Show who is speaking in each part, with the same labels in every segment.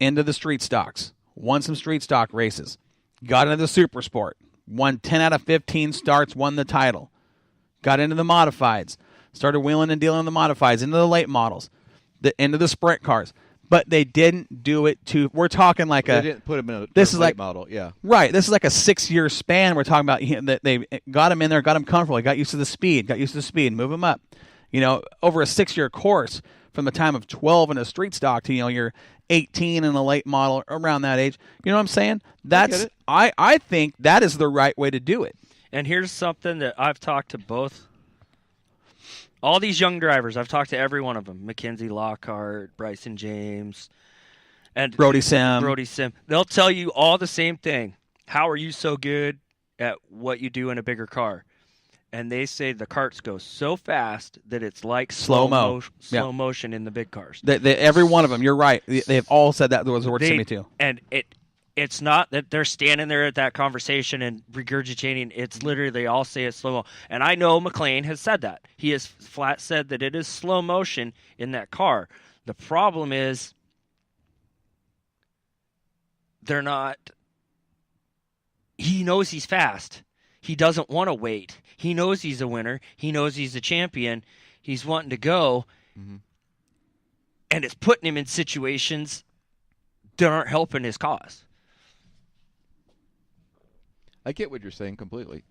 Speaker 1: into the street stocks, won some street stock races, got into the super sport, won 10 out of 15 starts, won the title, got into the modifieds, started wheeling and dealing in the modifieds, into the late models, into the sprint cars. But they didn't do it to. We're talking like
Speaker 2: they didn't put him in a
Speaker 1: this is
Speaker 2: late
Speaker 1: like
Speaker 2: model, yeah.
Speaker 1: Right. This is like a 6-year span. We're talking about that they got him in there, got him comfortable, he got used to the speed, move him up. Over a 6-year course from the time of 12 in a street stock to you're 18 in a late model, around that age. You know what I'm saying? That's I think that is the right way to do it.
Speaker 3: And here's something that I've talked to all these young drivers. I've talked to every one of them. Mackenzie Lockhart, Bryson James, and
Speaker 1: Brody Sim.
Speaker 3: They'll tell you all the same thing. How are you so good at what you do in a bigger car? And they say the karts go so fast that it's like slow motion in the big cars.
Speaker 1: Every one of them, you're right. They've all said that. Those words to me too.
Speaker 3: And it's not that they're standing there at that conversation and regurgitating. It's literally they all say it's slow-mo. And I know McLean has said that. He has flat said that it is slow motion in that car. The problem is they're not – he knows he's fast. He doesn't want to wait. He knows he's a winner. He knows he's a champion. He's wanting to go. Mm-hmm. And it's putting him in situations that aren't helping his cause.
Speaker 2: I get what you're saying completely.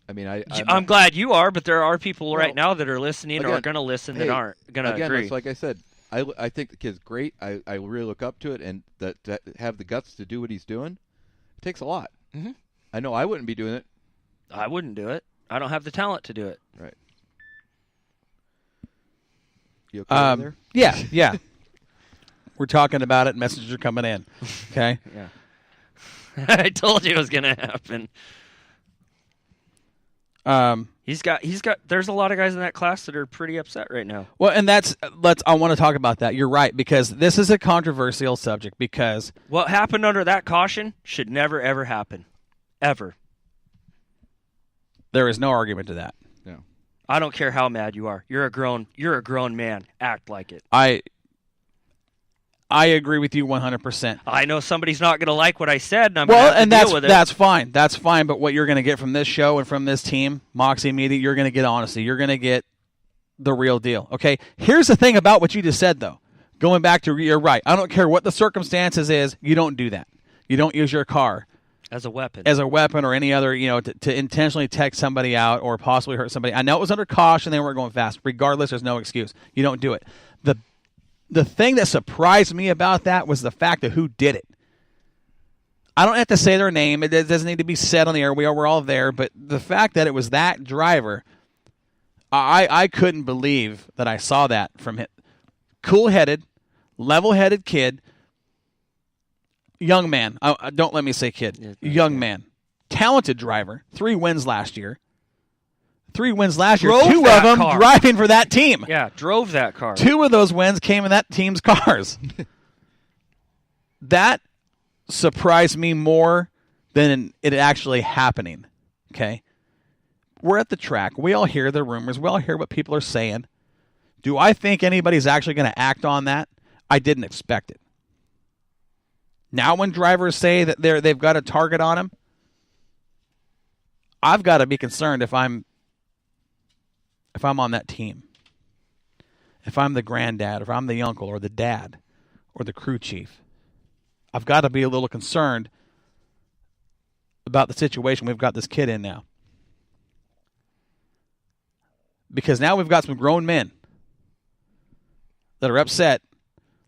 Speaker 2: I mean,
Speaker 3: I'm glad you are, but there are people right now that are listening or are going to listen that aren't going to agree.
Speaker 2: It's like I said, I think the kid's great. I really look up to it, and to have the guts to do what he's doing, it takes a lot.
Speaker 3: Mm-hmm.
Speaker 2: I know I wouldn't be doing it.
Speaker 3: I wouldn't do it. I don't have the talent to do it.
Speaker 2: Right. You okay over
Speaker 1: there? Yeah. We're talking about it. Messages are coming in. Okay?
Speaker 3: Yeah. I told you it was going to happen. He's got. There's a lot of guys in that class that are pretty upset right now.
Speaker 1: Well, and I want to talk about that. You're right, because this is a controversial subject. Because
Speaker 3: what happened under that caution should never ever happen, ever.
Speaker 1: There is no argument to that.
Speaker 2: No.
Speaker 3: I don't care how mad you are. You're a grown man. Act like it.
Speaker 1: I agree with you 100%.
Speaker 3: I know somebody's not going to like what I said, and I'm going to have to deal with it.
Speaker 1: That's fine. That's fine. But what you're going to get from this show and from this team, Moxie Media, you're going to get honesty. You're going to get the real deal. Okay? Here's the thing about what you just said, though. Going back to, you're right. I don't care what the circumstances is. You don't do that. You don't use your car
Speaker 3: as a weapon.
Speaker 1: Or any other, to intentionally take somebody out or possibly hurt somebody. I know it was under caution. They weren't going fast. Regardless, there's no excuse. You don't do it. The thing that surprised me about that was the fact of who did it. I don't have to say their name. It doesn't need to be said on the air. We're all there. But the fact that it was that driver, I couldn't believe that I saw that from him. Cool-headed, level-headed kid. Young man. Don't let me say kid. Young man. Talented driver. 3 wins last year. 2 of them driving for that team.
Speaker 3: Yeah, drove that car.
Speaker 1: 2 of those wins came in that team's cars. That surprised me more than it actually happening. Okay? We're at the track. We all hear the rumors. We all hear what people are saying. Do I think anybody's actually going to act on that? I didn't expect it. Now when drivers say that they've got a target on them, I've got to be concerned if I'm on that team. If I'm the granddad, if I'm the uncle or the dad or the crew chief, I've got to be a little concerned about the situation we've got this kid in now. Because now we've got some grown men that are upset,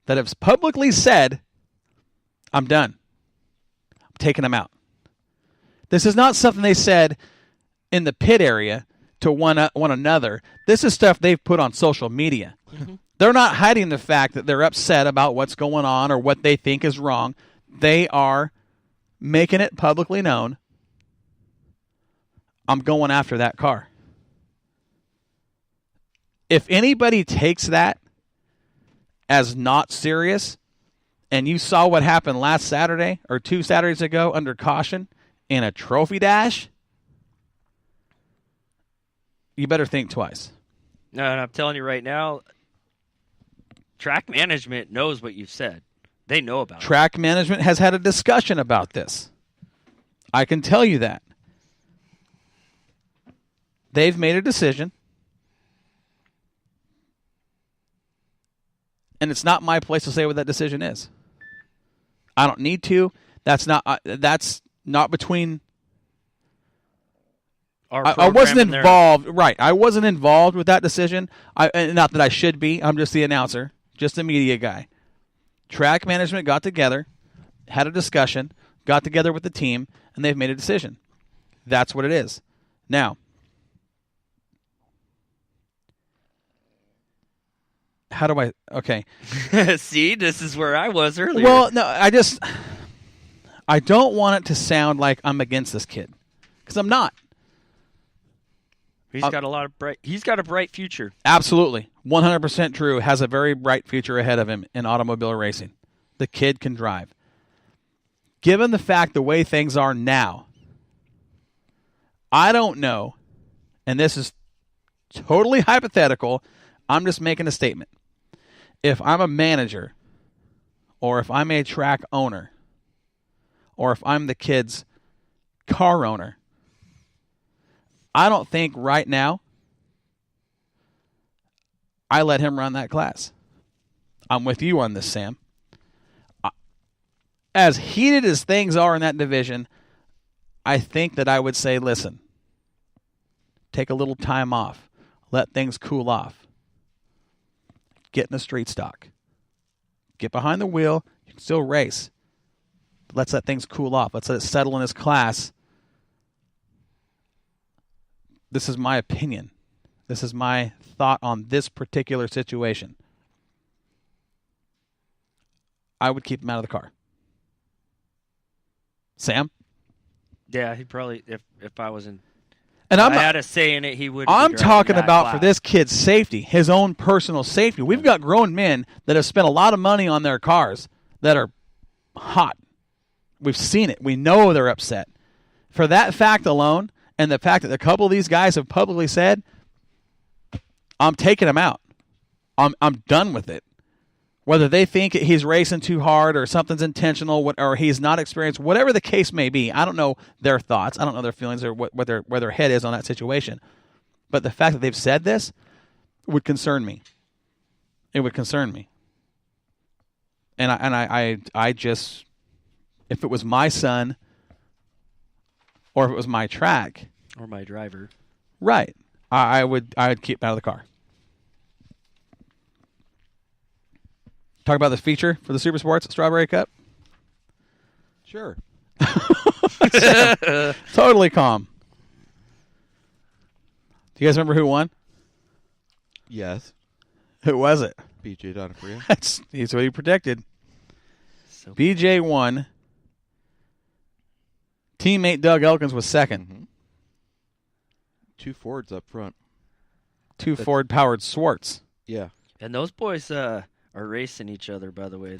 Speaker 1: that have publicly said, I'm done. I'm taking him out. This is not something they said in the pit area to one another. This is stuff they've put on social media. Mm-hmm. They're not hiding the fact that they're upset about what's going on or what they think is wrong. They are making it publicly known. I'm going after that car. If anybody takes that as not serious, and you saw what happened last Saturday or 2 Saturdays ago under caution in a trophy dash, you better think twice.
Speaker 3: No, and I'm telling you right now, track management knows what you've said. They know about it.
Speaker 1: Track management has had a discussion about this. I can tell you that. They've made a decision. And it's not my place to say what that decision is. I don't need to. That's not between... I wasn't involved. Right. I wasn't involved with that decision. Not that I should be. I'm just the announcer, just a media guy. Track management got together, had a discussion, got together with the team, and they've made a decision. That's what it is. Now, how do I... Okay.
Speaker 3: See, this is where I was earlier.
Speaker 1: Well, no, I don't want it to sound like I'm against this kid, because I'm not.
Speaker 3: He's got a bright future.
Speaker 1: Absolutely. 100% true. Has a very bright future ahead of him in automobile racing. The kid can drive. Given the fact the way things are now, I don't know, and this is totally hypothetical, I'm just making a statement. If I'm a manager, or if I'm a track owner, or if I'm the kid's car owner, I don't think right now I let him run that class. I'm with you on this, Sam. As heated as things are in that division, I think that I would say, listen, take a little time off. Let things cool off. Get in the street stock. Get behind the wheel. You can still race. But let's let things cool off. Let's let it settle in his class. This is my opinion. This is my thought on this particular situation. I would keep him out of the car. Sam?
Speaker 3: Yeah, he probably, if I was in...
Speaker 1: And I
Speaker 3: had a say in it, he would.
Speaker 1: I'm talking about for this kid's safety, his own personal safety. We've got grown men that have spent a lot of money on their cars that are hot. We've seen it. We know they're upset. For that fact alone, and the fact that a couple of these guys have publicly said, I'm taking him out. I'm done with it. Whether they think he's racing too hard or something's intentional or he's not experienced, whatever the case may be, I don't know their thoughts. I don't know their feelings or where their head is on that situation. But the fact that they've said this would concern me. It would concern me. And I just, if it was my son or if it was my track
Speaker 3: or my driver,
Speaker 1: right, I'd keep him out of the car. Talk about the feature for the Super Sports Strawberry Cup?
Speaker 2: Sure.
Speaker 1: Totally calm. Do you guys remember who won?
Speaker 2: Yes.
Speaker 1: Who was it?
Speaker 2: BJ Donofrio.
Speaker 1: He's what he predicted.
Speaker 3: So
Speaker 1: BJ won. Teammate Doug Elkins was second.
Speaker 2: Mm-hmm. 2 Fords up front.
Speaker 1: 2 Ford-powered Swartz.
Speaker 2: Yeah.
Speaker 3: And those boys are racing each other, by the way.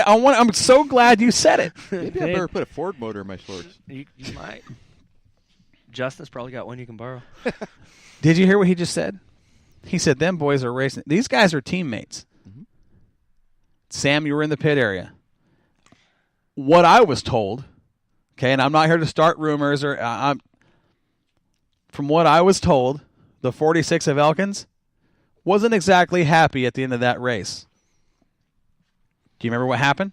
Speaker 1: I'm so glad you said it.
Speaker 2: Maybe I better put a Ford motor in my Swartz.
Speaker 3: You might. Justin's probably got one you can borrow.
Speaker 1: Did you hear what he just said? He said, them boys are racing. These guys are teammates. Mm-hmm. Sam, you were in the pit area. What I was told, okay, and I'm not here to start rumors, from what I was told, the 46 of Elkins wasn't exactly happy at the end of that race. Do you remember what happened?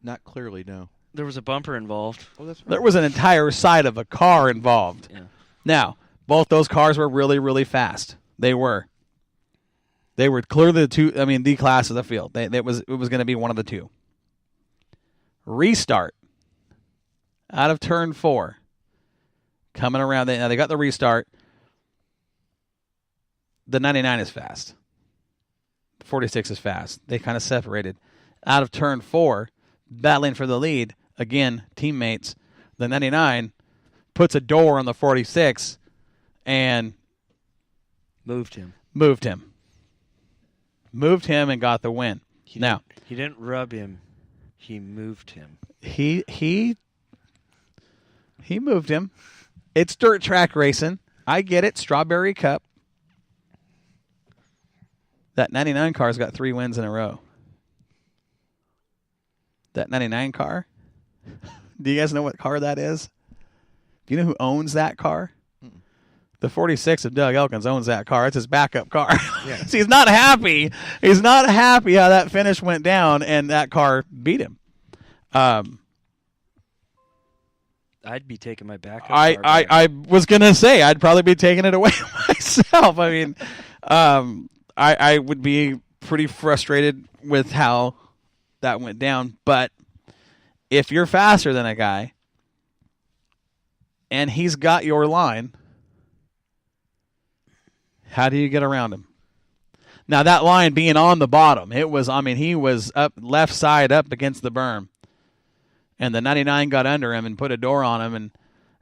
Speaker 2: Not clearly, no.
Speaker 3: There was a bumper involved.
Speaker 2: Oh, that's right.
Speaker 1: There was an entire side of a car involved.
Speaker 3: Yeah.
Speaker 1: Now, both those cars were really, really fast. They were clearly the class of the field. It was going to be one of the two. Restart out of turn 4. Coming around. Now they got the restart. The 99 is fast. The 46 is fast. They kind of separated. Out of turn 4, battling for the lead. Again, teammates. The 99 puts a door on the 46 and
Speaker 3: moved him.
Speaker 1: Moved him and got the win.
Speaker 3: He didn't rub him. He moved him.
Speaker 1: He moved him. It's dirt track racing. I get it. Strawberry Cup. That 99 car's got 3 wins in a row. that 99 car? Do you guys know what car that is? Do you know who owns that car? The 46 of Doug Elkins owns that car. It's his backup car.
Speaker 2: Yeah.
Speaker 1: So he's not happy. He's not happy how that finish went down, and that car beat him.
Speaker 3: I'd be taking my backup.
Speaker 1: I was going to say I'd probably be taking it away myself. I mean, I would be pretty frustrated with how that went down. But if you're faster than a guy and he's got your line, how do you get around him? Now, that line being on the bottom, he was up left side up against the berm. And the 99 got under him and put a door on him, and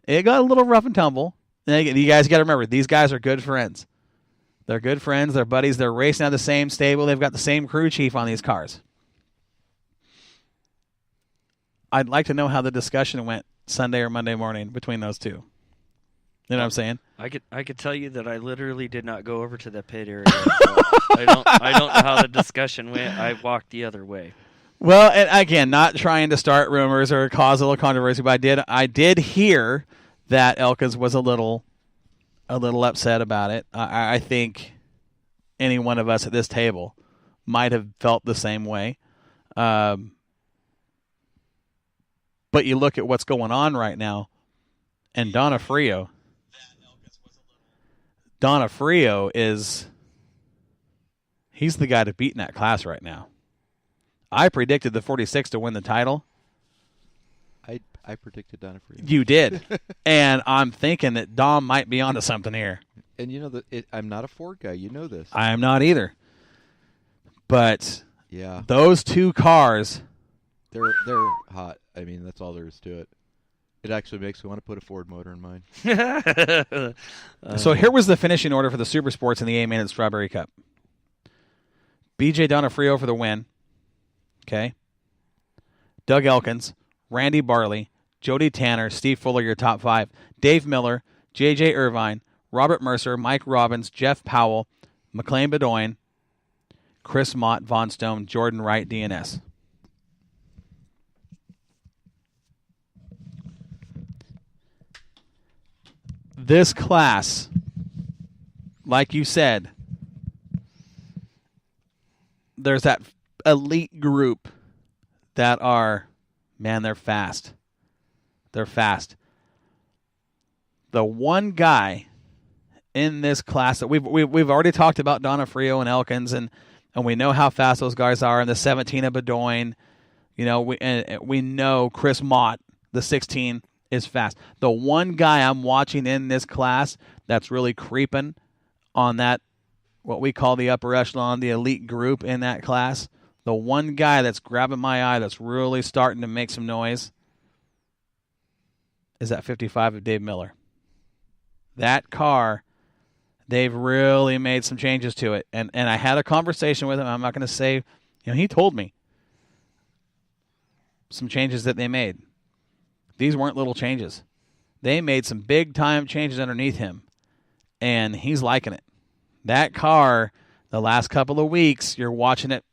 Speaker 1: it got a little rough and tumble. And you guys got to remember, these guys are good friends. They're good friends. They're buddies. They're racing out of the same stable. They've got the same crew chief on these cars. I'd like to know how the discussion went Sunday or Monday morning between those two. You know what I'm saying?
Speaker 3: I could tell you that I literally did not go over to the pit area. So I don't know how the discussion went. I walked the other way.
Speaker 1: Well, and again, not trying to start rumors or cause a little controversy, but I did hear that Elkins was a little upset about it. I think any one of us at this table might have felt the same way. But you look at what's going on right now, and Donofrio he's the guy to beat in that class right now. I predicted the 46 to win the title.
Speaker 2: I predicted Donofrio.
Speaker 1: You did. And I'm thinking that Dom might be onto something here.
Speaker 2: And you know I'm not a Ford guy. You know this.
Speaker 1: I am not either. But
Speaker 2: yeah,
Speaker 1: those two cars,
Speaker 2: they're hot. I mean, that's all there is to it. It actually makes me want to put a Ford motor in mine.
Speaker 1: So here was the finishing order for the Super Sports in the A-Main at Strawberry Cup. B.J. Donofrio for the win. Okay. Doug Elkins, Randy Barley, Jody Tanner, Steve Fuller, your top five. Dave Miller, J.J. Irvine, Robert Mercer, Mike Robbins, Jeff Powell, McLean Bedoin, Chris Mott, Von Stone, Jordan Wright, DNS. This class, like you said, there's that elite group that are, man, they're fast. They're fast. The one guy in this class that we've already talked about, Donofrio and Elkins, and we know how fast those guys are. And the 17 of Bedoin, you know, we know Chris Mott, the 16, is fast. The one guy I'm watching in this class that's really creeping on that, what we call the upper echelon, the elite group in that class, the one guy that's grabbing my eye that's really starting to make some noise is that 55 of Dave Miller. That car, they've really made some changes to it. And I had a conversation with him. I'm not going to say, you know, he told me some changes that they made. These weren't little changes. They made some big-time changes underneath him, and he's liking it. That car, the last couple of weeks, you're watching it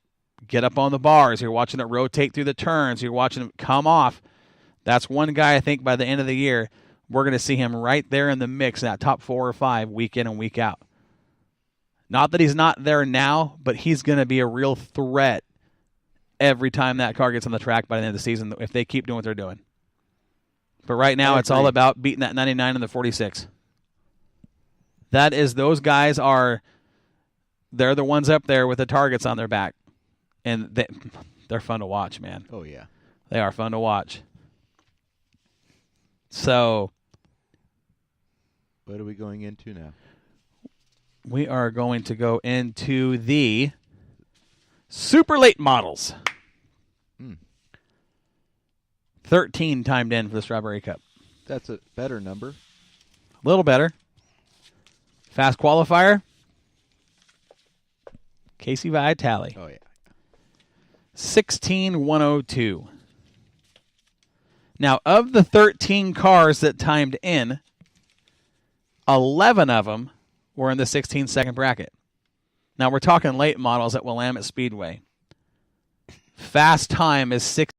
Speaker 1: get up on the bars. You're watching it rotate through the turns. You're watching it come off. That's one guy I think by the end of the year, we're going to see him right there in the mix, in that top 4 or 5, week in and week out. Not that he's not there now, but he's going to be a real threat every time that car gets on the track by the end of the season if they keep doing what they're doing. But right now, it's all about beating that 99 and the 46. That is, those guys they're the ones up there with the targets on their back. And they're fun to watch, man.
Speaker 2: Oh, yeah.
Speaker 1: They are fun to watch. So,
Speaker 2: what are we going into now?
Speaker 1: We are going to go into the super late models. 13 timed in for the Strawberry Cup.
Speaker 2: That's a better number.
Speaker 1: A little better. Fast qualifier. Casey Vitale.
Speaker 2: Oh, yeah.
Speaker 1: 16,102. Now, of the 13 cars that timed in, 11 of them were in the 16-second bracket. Now, we're talking late models at Willamette Speedway. Fast time is 6.